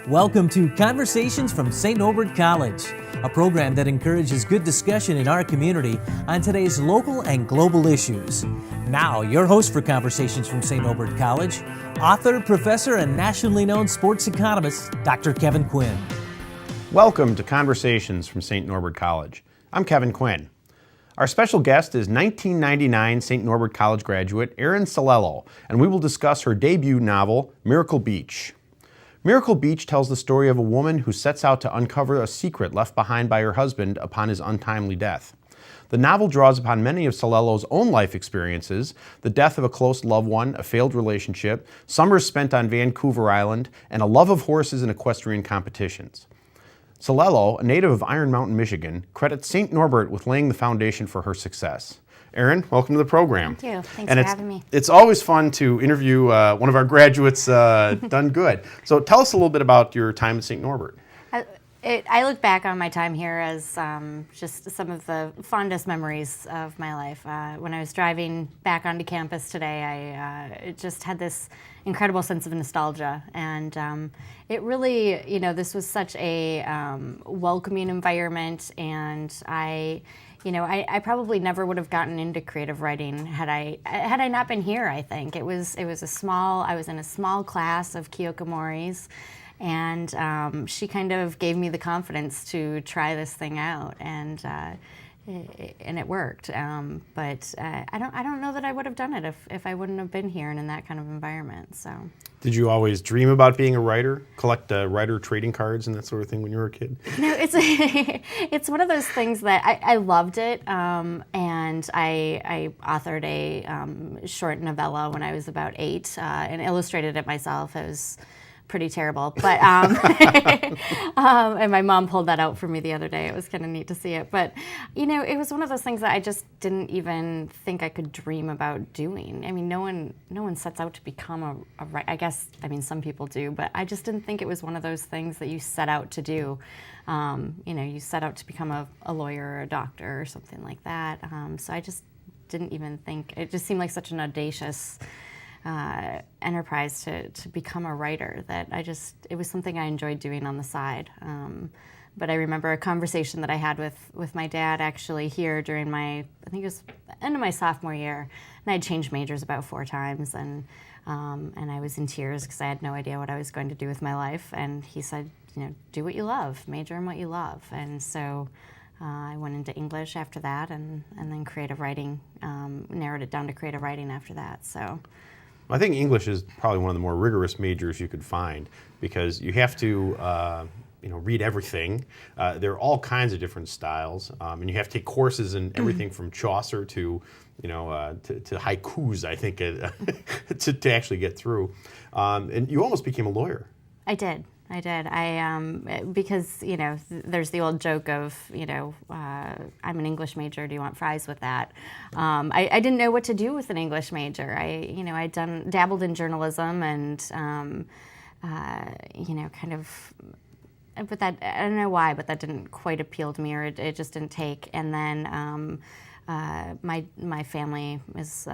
Welcome to Conversations from St Norbert College, a program that encourages good discussion in our community on today's local and global issues. Now, your host for Conversations from St Norbert College, author, professor, and nationally known sports economist, Dr. Kevin Quinn. Welcome to Conversations from St Norbert College. I'm Kevin Quinn. Our special guest is 1999 St Norbert College graduate Erin Celello, and we will discuss her debut novel, Miracle Beach. Miracle Beach tells the story of a woman who sets out to uncover a secret left behind by her husband upon his untimely death. The novel draws upon many of Celello's own life experiences, the death of a close loved one, a failed relationship, summers spent on Vancouver Island, and a love of horses and equestrian competitions. Celello, a native of Iron Mountain, Michigan, credits St. Norbert with laying the foundation for her success. Erin, welcome to the program. Thank you. Thanks for having me. It's always fun to interview one of our graduates done good. So tell us a little bit about your time at St. Norbert. I look back on my time here as just some of the fondest memories of my life. When I was driving back onto campus today, I just had this incredible sense of nostalgia. And it really, this was such a welcoming environment, and I probably never would have gotten into creative writing had I not been here. I think I was in a small class of Kyoko Mori's, and she kind of gave me the confidence to try this thing out, and it worked. But I don't know that I would have done it if I wouldn't have been here and in that kind of environment. So. Did you always dream about being a writer, collect writer trading cards and that sort of thing when you were a kid? It's one of those things that I loved it, and I authored a short novella when I was about 8 and illustrated it myself. It was pretty terrible, but and my mom pulled that out for me the other day. It was kind of neat to see it, but it was one of those things that I just didn't even think I could dream about doing. I mean, no one sets out to become a writer. I guess, some people do, but I just didn't think it was one of those things that you set out to do. You set out to become a lawyer or a doctor or something like that. So I just didn't even think. It just seemed like such an audacious enterprise to become a writer that it was something I enjoyed doing on the side. But I remember a conversation that I had with my dad actually here during I think it was the end of my sophomore year, and I had changed majors about 4 times, and I was in tears because I had no idea what I was going to do with my life. And he said, do what you love, major in what you love. And so I went into English after that, and then creative writing, narrowed it down to creative writing after that. So. I think English is probably one of the more rigorous majors you could find because you have to read everything. There are all kinds of different styles, and you have to take courses in everything from Chaucer to haikus, I think, to actually get through. And you almost became a lawyer. I did. Because there's the old joke of I'm an English major. Do you want fries with that? I didn't know what to do with an English major. I'd dabbled in journalism and kind of. But that, I don't know why, but that didn't quite appeal to me, or it just didn't take. And then my family is.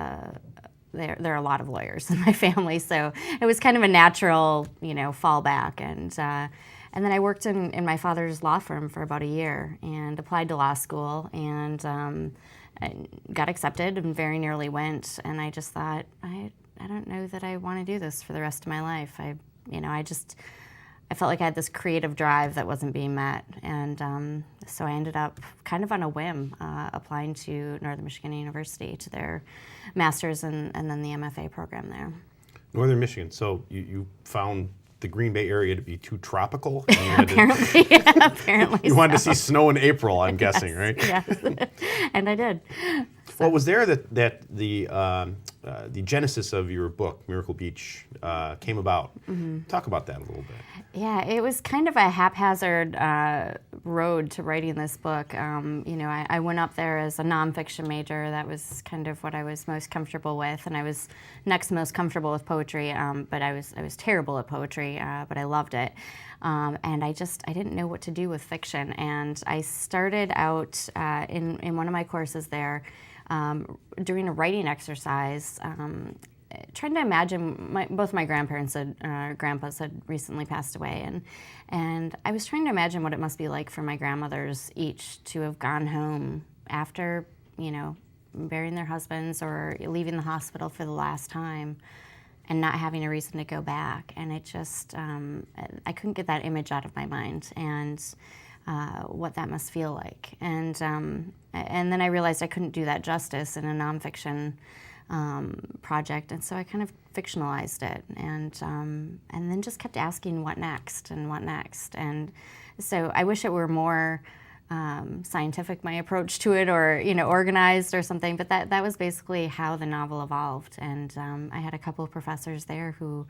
There are a lot of lawyers in my family, so it was kind of a natural, fallback. And then I worked in my father's law firm for about a year and applied to law school and got accepted and very nearly went. And I just thought, I don't know that I want to do this for the rest of my life. I felt like I had this creative drive that wasn't being met, and so I ended up kind of on a whim applying to Northern Michigan University to their master's and then the MFA program there. Northern Michigan. So you found the Green Bay area to be too tropical? Apparently. You wanted to see snow in April, I'm guessing, right? Yes, and I did. So. Well, was there that the genesis of your book, Miracle Beach, came about? Mm-hmm. Talk about that a little bit. Yeah, it was kind of a haphazard road to writing this book. I went up there as a nonfiction major. That was kind of what I was most comfortable with, and I was next most comfortable with poetry. But I was terrible at poetry, but I loved it. And I didn't know what to do with fiction. And I started out in one of my courses there doing a writing exercise. trying to imagine. Both my grandparents grandpas had recently passed away, and I was trying to imagine what it must be like for my grandmothers each to have gone home after, burying their husbands or leaving the hospital for the last time, and not having a reason to go back. And it just, I couldn't get that image out of my mind, and what that must feel like. And then I realized I couldn't do that justice in a nonfiction project, and so I kind of fictionalized it, and then just kept asking what next and what next. And so I wish it were more scientific, my approach to it, or organized or something. But that was basically how the novel evolved. And I had a couple of professors there who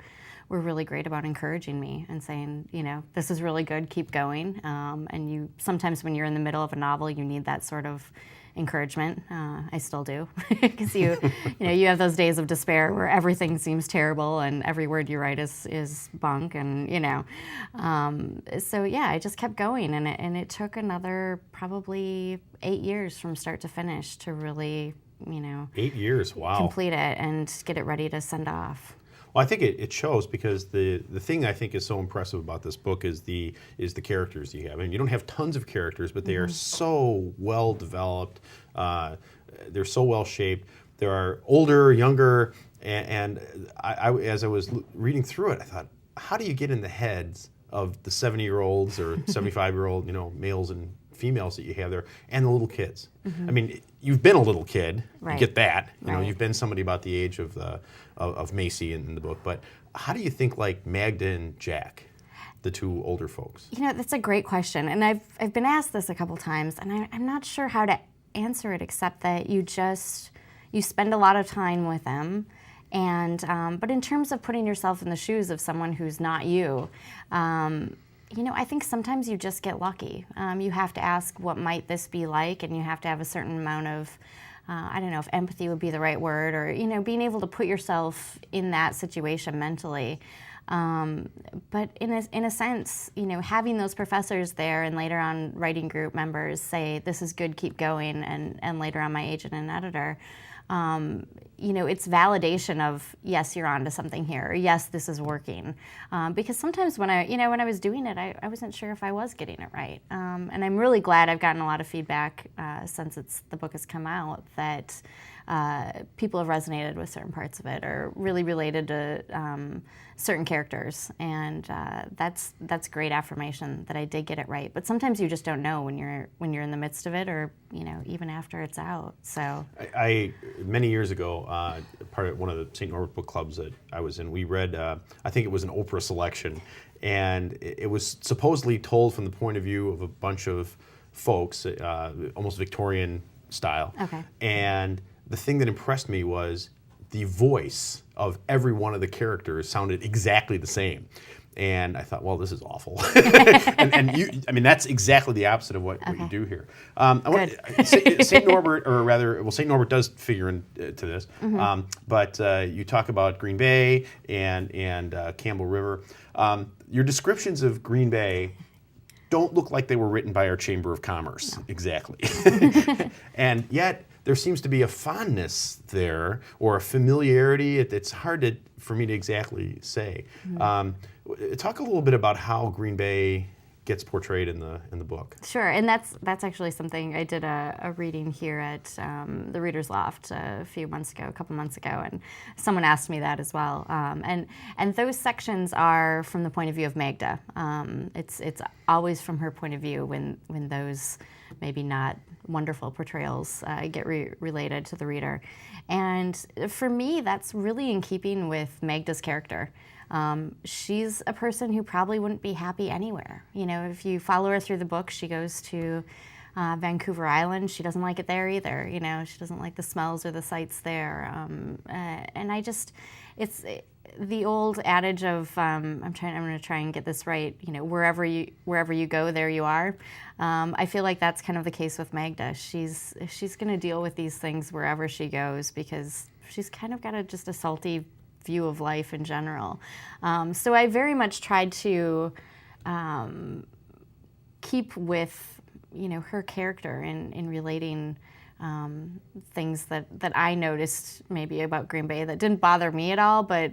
were really great about encouraging me and saying, this is really good, keep going. And sometimes when you're in the middle of a novel, you need that sort of encouragement. I still do, because you have those days of despair where everything seems terrible and every word you write is bunk, and so yeah, I just kept going, and it took another probably 8 years from start to finish to really 8 years, wow, complete it and get it ready to send off. Well, I think it shows, because the thing I think is so impressive about this book is the characters you have. And you don't have tons of characters, but they are so well developed. They're so well shaped. There are older, younger, and I as I was reading through it, I thought, how do you get in the heads of the 70-year-olds or 75-year-old, males and females that you have there, and the little kids? I mean, you've been a little kid, right. You get that. Right. You've been somebody about the age of Macy in the book. But how do you think like Magda and Jack, the two older folks? That's a great question, and I've been asked this a couple times, and I'm not sure how to answer it, except that you spend a lot of time with them. And but in terms of putting yourself in the shoes of someone who's not you, I think sometimes you just get lucky. You have to ask, what might this be like? And you have to have a certain amount of, I don't know if empathy would be the right word, or, being able to put yourself in that situation mentally. But in a sense, having those professors there, and later on writing group members say, this is good, keep going, and later on my agent and editor, it's validation of, yes, you're onto something here, or yes, this is working. Because sometimes when I was doing it, I wasn't sure if I was getting it right. And I'm really glad I've gotten a lot of feedback since the book has come out, that people have resonated with certain parts of it, or really related to certain characters, and that's great affirmation that I did get it right. But sometimes you just don't know when you're in the midst of it, or even after it's out. So I many years ago, part of one of the St. Norbert book clubs that I was in, we read, I think it was an Oprah selection, and it was supposedly told from the point of view of a bunch of folks, almost Victorian style. Okay. And the thing that impressed me was the voice of every one of the characters sounded exactly the same. And I thought, well, this is awful. and that's exactly the opposite of what you do here. St. Norbert, or rather, St. Norbert does figure into this. But you talk about Green Bay and Campbell River. Your descriptions of Green Bay don't look like they were written by our Chamber of Commerce, exactly. And yet, there seems to be a fondness there, or a familiarity. It's hard for me to exactly say. Talk a little bit about how Green Bay gets portrayed in the book. Sure, and that's actually something I did a reading here at the Reader's Loft a couple months ago, and someone asked me that as well. And those sections are from the point of view of Magda. It's always from her point of view when those maybe not wonderful portrayals get related to the reader. And for me, that's really in keeping with Magda's character. She's a person who probably wouldn't be happy anywhere. If you follow her through the book, she goes to Vancouver Island. She doesn't like it there either. She doesn't like the smells or the sights there. And it's the old adage of I'm going to try and get this right. Wherever you go, there you are. I feel like that's kind of the case with Magda. She's going to deal with these things wherever she goes, because she's kind of got just a salty view of life in general. So I very much tried to keep with her character in relating things that I noticed maybe about Green Bay that didn't bother me at all, but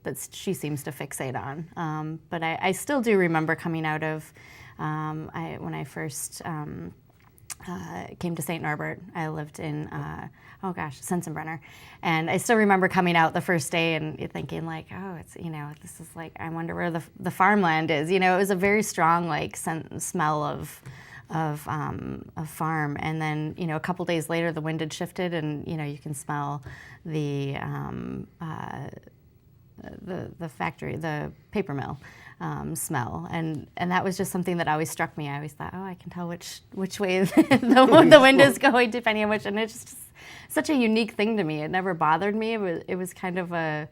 that she seems to fixate on. But I still do remember coming out of when I first came to St Norbert. I lived in Sensenbrenner, and I still remember coming out the first day and thinking like, oh, it's this is like, I wonder where the farmland is. It was a very strong like smell of farm, and then a couple days later the wind had shifted, and you can smell the factory, the paper mill smell, and that was just something that always struck me. I always thought, oh, I can tell which way the wind is going depending on which, and it's just such a unique thing to me. It never bothered me. It was kind of a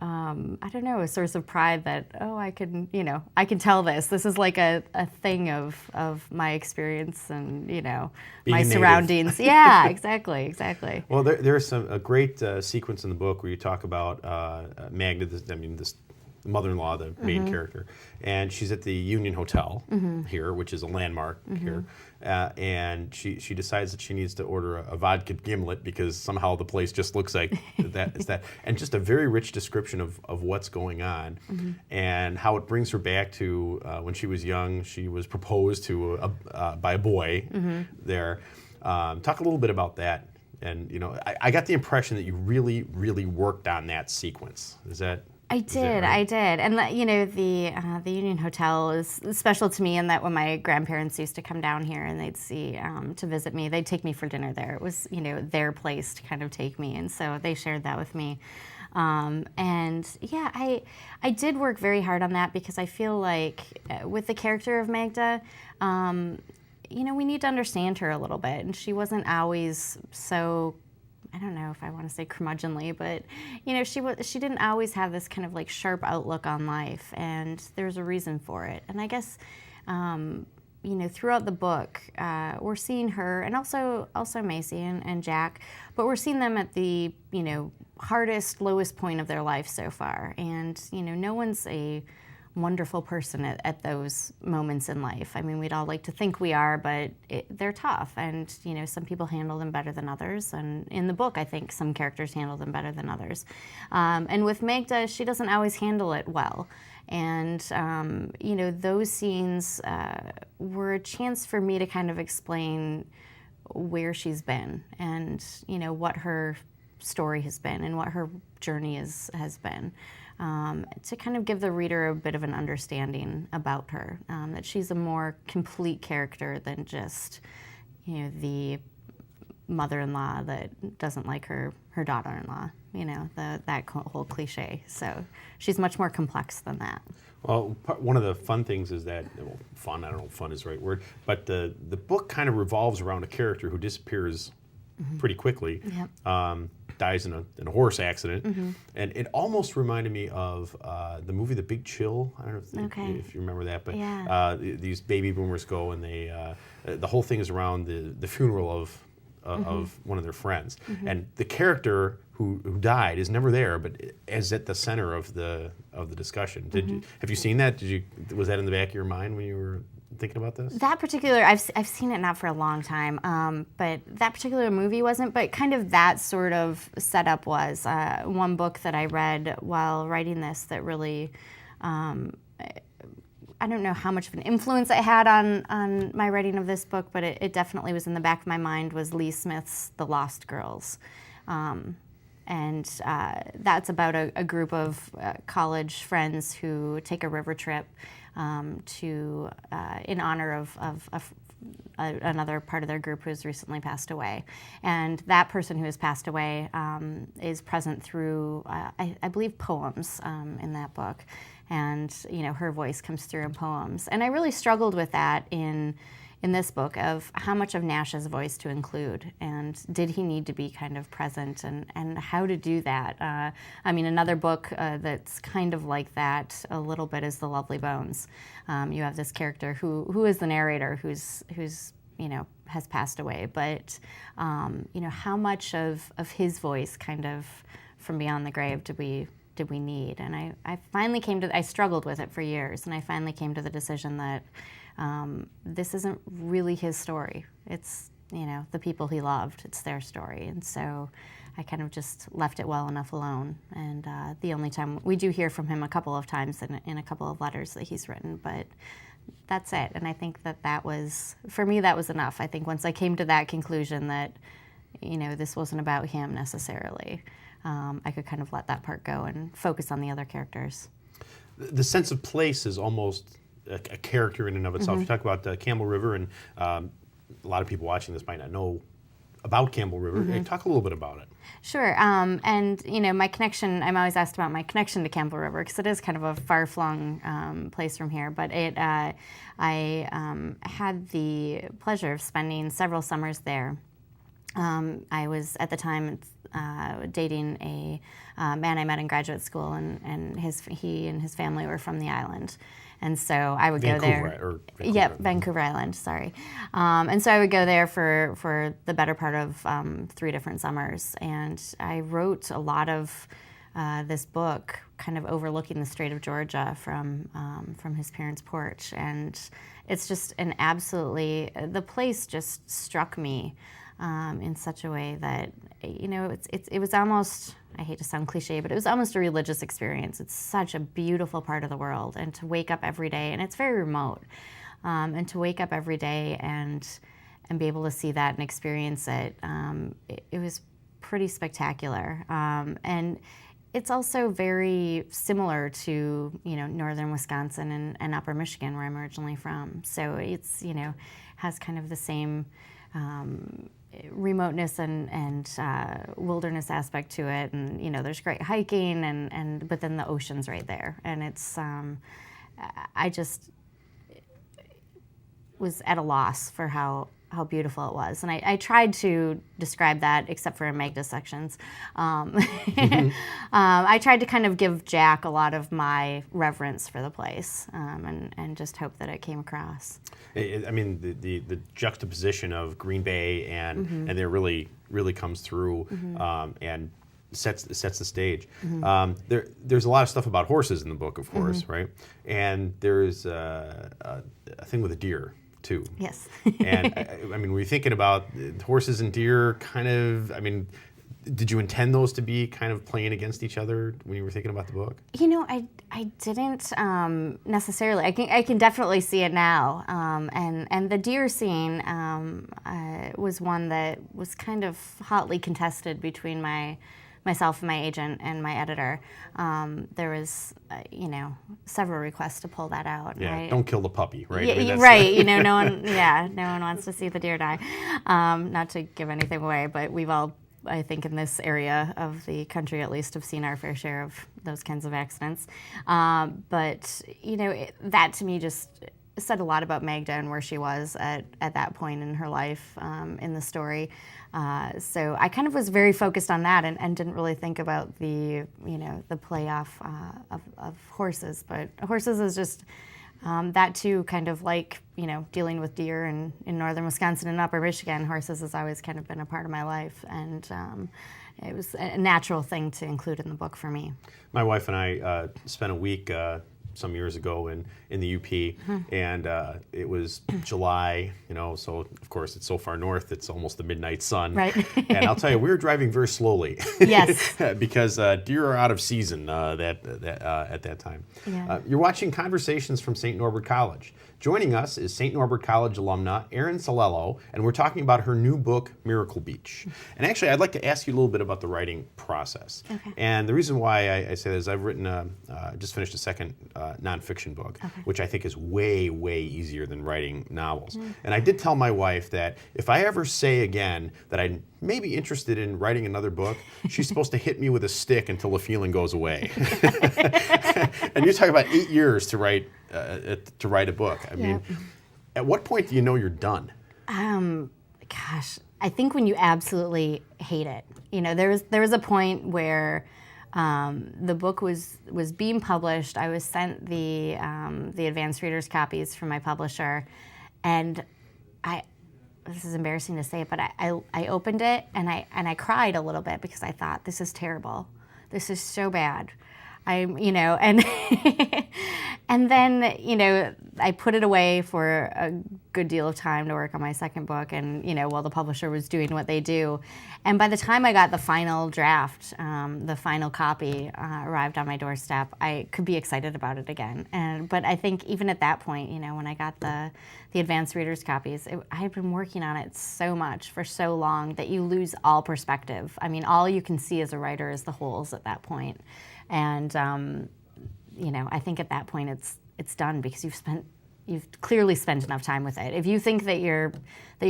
I don't know, a source of pride that, oh, I can tell this. This is like a thing of my experience and, my surroundings. Yeah, exactly. Well, there's a great sequence in the book where you talk about Magda, this mother-in-law, the main character, and she's at the Union Hotel here, which is a landmark here, and she decides that she needs to order a vodka gimlet because somehow the place just looks like that, and just a very rich description of what's going on, and how it brings her back to when she was young. She was proposed to by a boy there. Talk a little bit about that. And I got the impression that you really, really worked on that sequence. Is that? I did, and the Union Hotel is special to me in that when my grandparents used to come down here and they'd see to visit me, they'd take me for dinner there. It was their place to kind of take me, and so they shared that with me. And yeah, I did work very hard on that because I feel like with the character of Magda, we need to understand her a little bit, and she wasn't always so, I don't know if I want to say curmudgeonly, but she didn't always have this kind of like sharp outlook on life, and there's a reason for it. And I guess throughout the book, we're seeing her, and also Macy and Jack, but we're seeing them at the hardest, lowest point of their life so far, and no one's a wonderful person at those moments in life. I mean, we'd all like to think we are, but they're tough, and some people handle them better than others. And in the book, I think some characters handle them better than others. And with Magda, she doesn't always handle it well. And those scenes were a chance for me to kind of explain where she's been, and what her story has been, and what her journey has been. To kind of give the reader a bit of an understanding about her, that she's a more complete character than just, the mother-in-law that doesn't like her daughter-in-law, that whole cliche. So she's much more complex than that. Well, one of the fun things is that, fun, I don't know if fun is the right word, but the book kind of revolves around a character who disappears pretty quickly. Yep. Dies in a horse accident, and it almost reminded me of the movie The Big Chill. I don't know if you remember that, but yeah. These baby boomers go, and they the whole thing is around the funeral of one of their friends, and the character who died is never there, but is at the center of the discussion. Have you seen that? Was that in the back of your mind when you were thinking about this? That particular, I've seen it now for a long time, but that particular movie wasn't, but kind of that sort of setup was. One book that I read while writing this that really, I don't know how much of an influence it had on my writing of this book, but it definitely was in the back of my mind, was Lee Smith's The Lost Girls. And that's about a group of college friends who take a river trip in honor of another part of their group who has recently passed away. And that person who has passed away is present through, I believe, poems in that book. And, her voice comes through in poems. And I really struggled with that in this book, of how much of Nash's voice to include, and did he need to be kind of present, and how to do that. Another book that's kind of like that a little bit is The Lovely Bones. You have this character who is the narrator, who's has passed away, but how much of his voice kind of from beyond the grave did we need? And I finally I struggled with it for years, and I finally came to the decision that this isn't really his story. It's the people he loved. It's their story, and so I kind of just left it well enough alone. And the only time we do hear from him a couple of times in a couple of letters that he's written, but that's it. And I think that was, for me, that was enough. I think once I came to that conclusion that, this wasn't about him necessarily, I could kind of let that part go and focus on the other characters. The sense of place is almost a character in and of itself. You talk about Campbell River, and a lot of people watching this might not know about Campbell River. Talk a little bit about it. Sure, and my connection, I'm always asked about my connection to Campbell River because it is kind of a far-flung place from here, but I had the pleasure of spending several summers there. I was at the time dating a man I met in graduate school, and he and his family were from the island. And so I would go there. Vancouver Island, sorry. And so I would go there for the better part of 3 different summers. And I wrote a lot of this book kind of overlooking the Strait of Georgia from his parents' porch. And it's just the place just struck me in such a way that, it was almost, I hate to sound cliche, but it was almost a religious experience. It's such a beautiful part of the world, and to wake up every day, and it's very remote, and to wake up every day and be able to see that and experience it, it was pretty spectacular. And it's also very similar to, northern Wisconsin and upper Michigan, where I'm originally from. So it's, has kind of the same remoteness and wilderness aspect to it, and there's great hiking, but then the ocean's right there, and it's I just was at a loss for how beautiful it was, and I tried to describe that, except for in Magda's sections. I tried to kind of give Jack a lot of my reverence for the place, and just hope that it came across. I mean, the juxtaposition of Green Bay and there really comes through and sets the stage. There's a lot of stuff about horses in the book, of course, right? And there's a thing with a deer too. Yes. And I mean, were you thinking about horses and deer kind of, did you intend those to be kind of playing against each other when you were thinking about the book? I didn't necessarily. I can definitely see it now. And the deer scene was one that was kind of hotly contested between myself and my agent and my editor. There was, several requests to pull that out. Yeah, right? Don't kill the puppy, right? Yeah, right. No one wants to see the deer die. Not to give anything away, but we've all, I think, in this area of the country at least, have seen our fair share of those kinds of accidents. But that to me just said a lot about Magda and where she was at that point in her life in the story. So I kind of was very focused on that and didn't really think about the playoff of horses. But horses is just that too, kind of like dealing with deer in northern Wisconsin and upper Michigan. Horses has always kind of been a part of my life, and it was a natural thing to include in the book for me. My wife and I spent a week some years ago in the UP, and it was July, so of course it's so far north, it's almost the midnight sun. Right. And I'll tell you, we were driving very slowly. Yes. Because deer are out of season at that time. Yeah. You're watching Conversations from St Norbert College. Joining us is St Norbert College alumna Erin Celello, and we're talking about her new book, Miracle Beach. And actually, I'd like to ask you a little bit about the writing process. Okay. And the reason why I say this, I've written, just finished a second nonfiction book, which I think is way, way easier than writing novels. And I did tell my wife that if I ever say again that I may be interested in writing another book, she's supposed to hit me with a stick until the feeling goes away. And you're talking about 8 years to write a book. I mean, at what point do you know you're done? Gosh, I think when you absolutely hate it. There was a point where the book was being published. I was sent the advanced readers copies from my publisher, and this is embarrassing to say it, but I opened it and I cried a little bit because I thought, this is terrible. This is so bad. And and then I put it away for a good deal of time to work on my second book, and while the publisher was doing what they do. And by the time I got the final draft, the final copy arrived on my doorstep, I could be excited about it again. But I think even at that point, when I got the advanced readers copies, I had been working on it so much for so long that you lose all perspective. I mean, all you can see as a writer is the holes at that point. And I think at that point it's done, because you've clearly spent enough time with it. If you think that your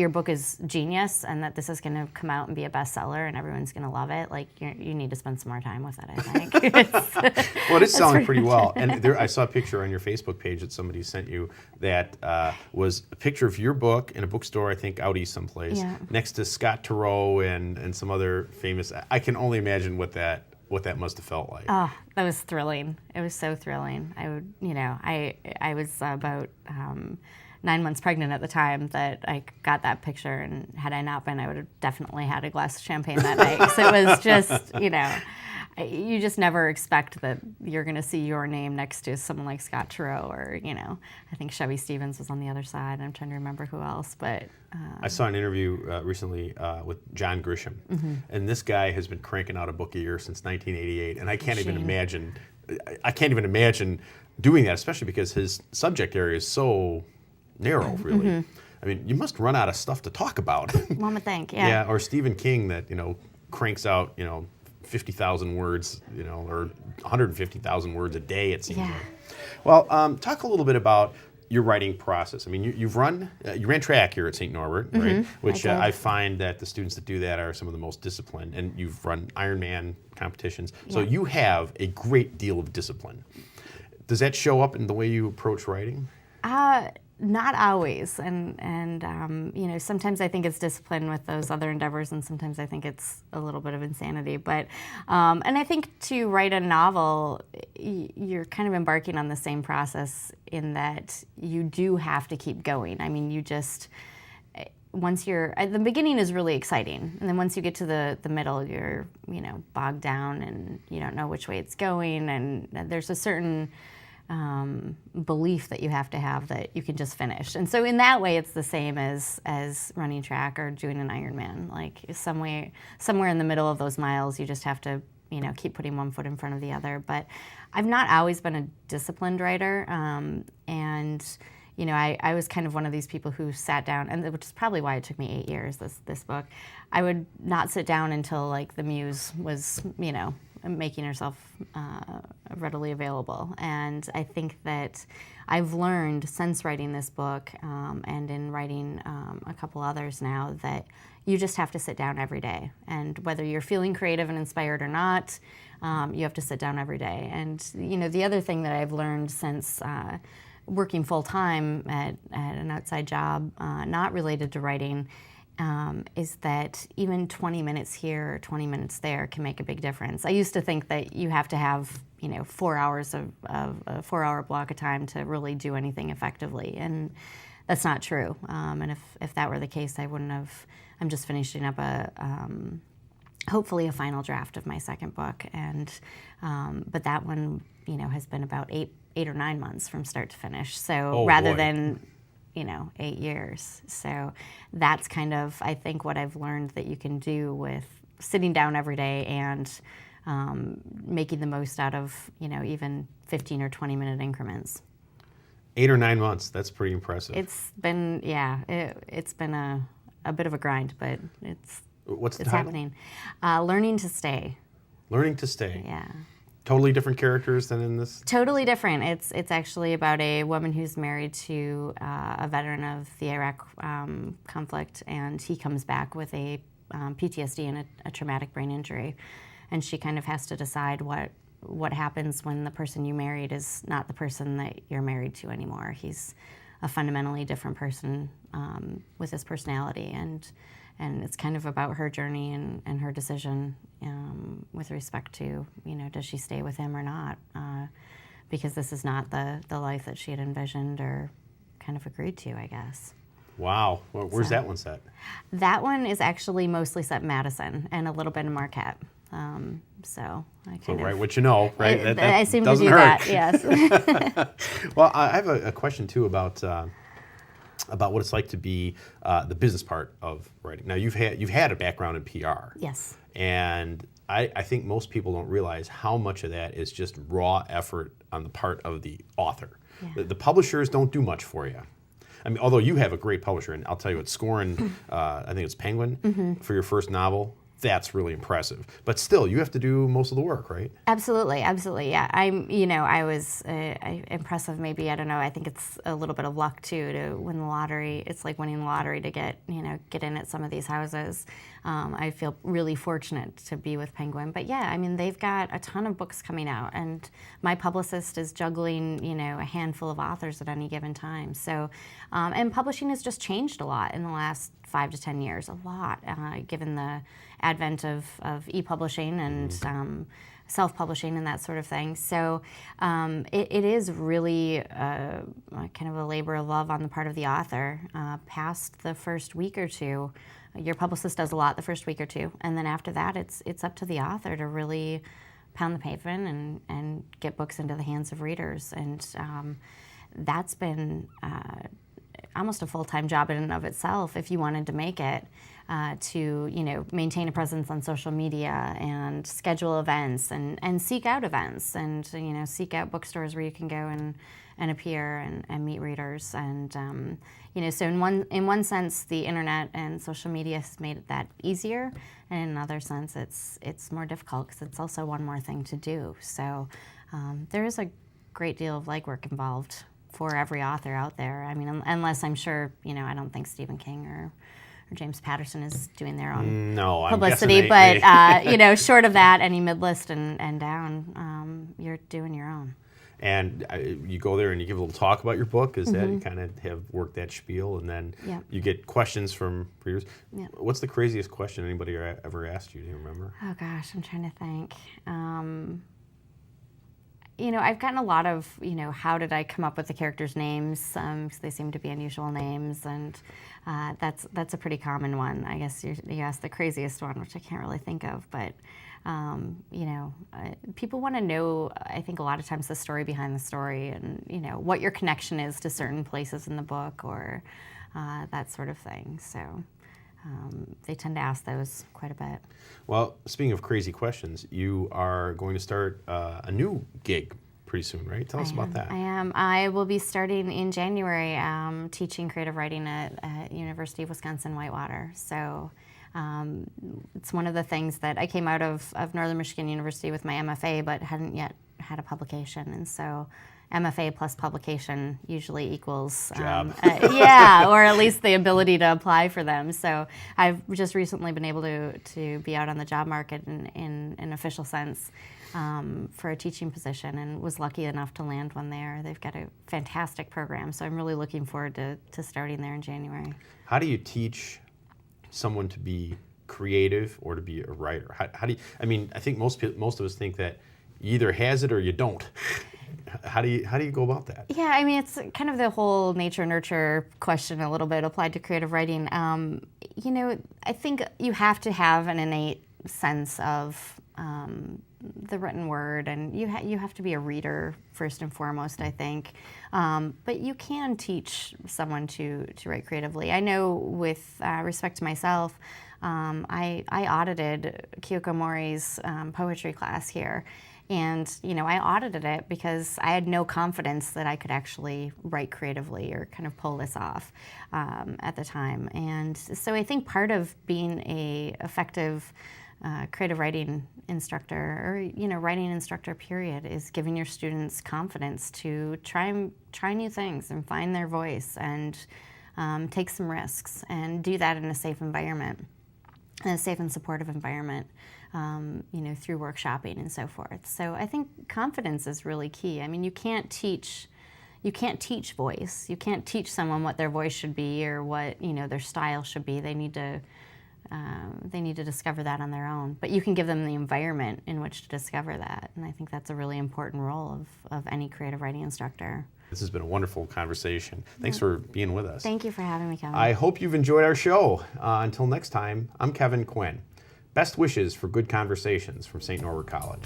book is genius and that this is going to come out and be a bestseller and everyone's going to love it, like you need to spend some more time with it, I think. Well, it is selling pretty well. And I saw a picture on your Facebook page that somebody sent you that was a picture of your book in a bookstore, I think out east someplace, next to Scott Turow and some other famous. I can only imagine what that must have felt like. Oh, that was thrilling. It was so thrilling. I was about 9 months pregnant at the time that I got that picture, and had I not been, I would have definitely had a glass of champagne that night. So it was just, you just never expect that you're going to see your name next to someone like Scott Turow, or, I think Chevy Stevens was on the other side. I'm trying to remember who else, but... I saw an interview recently with John Grisham, and this guy has been cranking out a book a year since 1988, and I can't even imagine doing that, especially because his subject area is so narrow, really. I mean, you must run out of stuff to talk about. One would think, yeah. Yeah, or Stephen King that, cranks out, 50,000 words, or 150,000 words a day, it seems like. Well, talk a little bit about your writing process. I mean, you ran track here at St Norbert, right? Which I find that the students that do that are some of the most disciplined, and you've run Ironman competitions, so you have a great deal of discipline. Does that show up in the way you approach writing? Not always, and sometimes I think it's discipline with those other endeavors, and sometimes I think it's a little bit of insanity. But and I think to write a novel, you're kind of embarking on the same process in that you do have to keep going. I mean, once you're at the beginning is really exciting, and then once you get to the middle, you're bogged down and you don't know which way it's going, and there's a certain belief that you have to have that you can just finish. And so in that way, it's the same as running track or doing an Ironman. Like somewhere in the middle of those miles, you just have to keep putting one foot in front of the other. But I've not always been a disciplined writer, and I was kind of one of these people who sat down, and which is probably why it took me 8 years, this book. I would not sit down until like the muse was making herself readily available. And I think that I've learned since writing this book and in writing a couple others now that you just have to sit down every day. And whether you're feeling creative and inspired or not, you have to sit down every day. And the other thing that I've learned since working full-time at an outside job not related to writing is that even 20 minutes here or 20 minutes there can make a big difference. I used to think that you have to have 4 hours of a 4-hour block of time to really do anything effectively, and that's not true. And if that were the case, I wouldn't have. I'm just finishing up hopefully a final draft of my second book, and but that one has been about eight or 9 months from start to finish. So rather than 8 years. So that's kind of, I think, what I've learned that you can do with sitting down every day and making the most out of, even 15 or 20 minute increments. 8 or 9 months, that's pretty impressive. It's been, it's been a bit of a grind, but it's happening. Learning to Stay. Learning to Stay. Yeah. Totally different characters than in this? Totally different. It's actually about a woman who's married to a veteran of the Iraq conflict, and he comes back with a PTSD and a traumatic brain injury. And she kind of has to decide what happens when the person you married is not the person that you're married to anymore. He's a fundamentally different person with his personality, and it's kind of about her journey and her decision with respect to, does she stay with him or not? Because this is not the life that she had envisioned or kind of agreed to, I guess. Wow. Where's that one set? That one is actually mostly set in Madison and a little bit in Marquette. So I So kind write of, what you know, right? I seem to doesn't do hurt. that. Yes. Well, I have a question too about what it's like to be the business part of writing. Now you've had a background in PR. Yes. And I think most people don't realize how much of that is just raw effort on the part of the author. Yeah. The publishers don't do much for you. I mean, although you have a great publisher, and I'll tell you what, scoring, I think it's Penguin for your first novel. That's really impressive. But still, you have to do most of the work, right? Absolutely, absolutely. Yeah, I was impressive. Maybe, I don't know. I think it's a little bit of luck too to win the lottery. It's like winning the lottery to get in at some of these houses. I feel really fortunate to be with Penguin. But yeah, I mean, they've got a ton of books coming out, and my publicist is juggling, a handful of authors at any given time. So, and publishing has just changed a lot in the last 5 to 10 years, a lot, given the advent of e-publishing and self-publishing and that sort of thing. So it is really kind of a labor of love on the part of the author. Past the first week or two, your publicist does a lot the first week or two, and then after that, it's up to the author to really pound the pavement and get books into the hands of readers. And that's been almost a full-time job in and of itself if you wanted to make it, to maintain a presence on social media and schedule events and seek out events and seek out bookstores where you can go and appear and meet readers. And so in one sense the internet and social media has made that easier, and in another sense it's more difficult because it's also one more thing to do. So there is a great deal of legwork involved for every author out there. I mean, unless I'm sure, I don't think Stephen King or James Patterson is doing their own publicity, but short of that, any mid-list and down, you're doing your own. And you go there and you give a little talk about your book. Is that you kind of have worked that spiel, and then you get questions from readers? Yep. What's the craziest question anybody ever asked you? Do you remember? Oh gosh, I'm trying to think. I've gotten a lot of, how did I come up with the characters' names? Because they seem to be unusual names, and that's a pretty common one. I guess you asked the craziest one, which I can't really think of, but people want to know, I think a lot of times, the story behind the story, and what your connection is to certain places in the book, or that sort of thing. So they tend to ask those quite a bit. Well, speaking of crazy questions, you are going to start a new gig pretty soon, right? Tell us about that. I am. I will be starting in January teaching creative writing at University of Wisconsin-Whitewater. So it's one of the things that I came out of Northern Michigan University with my MFA, but hadn't yet had a publication. And so MFA plus publication usually equals job. or at least the ability to apply for them. So I've just recently been able to be out on the job market in an official sense for a teaching position, and was lucky enough to land one there. They've got a fantastic program, so I'm really looking forward to starting there in January. How do you teach someone to be creative or to be a writer? How do you? I mean, I think most of us think that you either has it or you don't. How do you go about that? Yeah, I mean, it's kind of the whole nature-nurture question a little bit applied to creative writing. I think you have to have an innate sense of the written word, and you have to be a reader first and foremost, I think. But you can teach someone to write creatively. I know, with respect to myself, I audited Kyoko Mori's poetry class here. And, I audited it because I had no confidence that I could actually write creatively or kind of pull this off at the time. And so I think part of being a effective creative writing instructor, or, writing instructor, period, is giving your students confidence to try new things and find their voice and take some risks and do that in a safe environment, in a safe and supportive environment. Through workshopping and so forth. So I think confidence is really key. I mean, you can't teach voice. You can't teach someone what their voice should be or what their style should be. They need to discover that on their own. But you can give them the environment in which to discover that, and I think that's a really important role of any creative writing instructor. This has been a wonderful conversation. Thanks for being with us. Thank you for having me, Kevin. I hope you've enjoyed our show. Until next time, I'm Kevin Quinn. Best wishes for good conversations from St. Norbert College.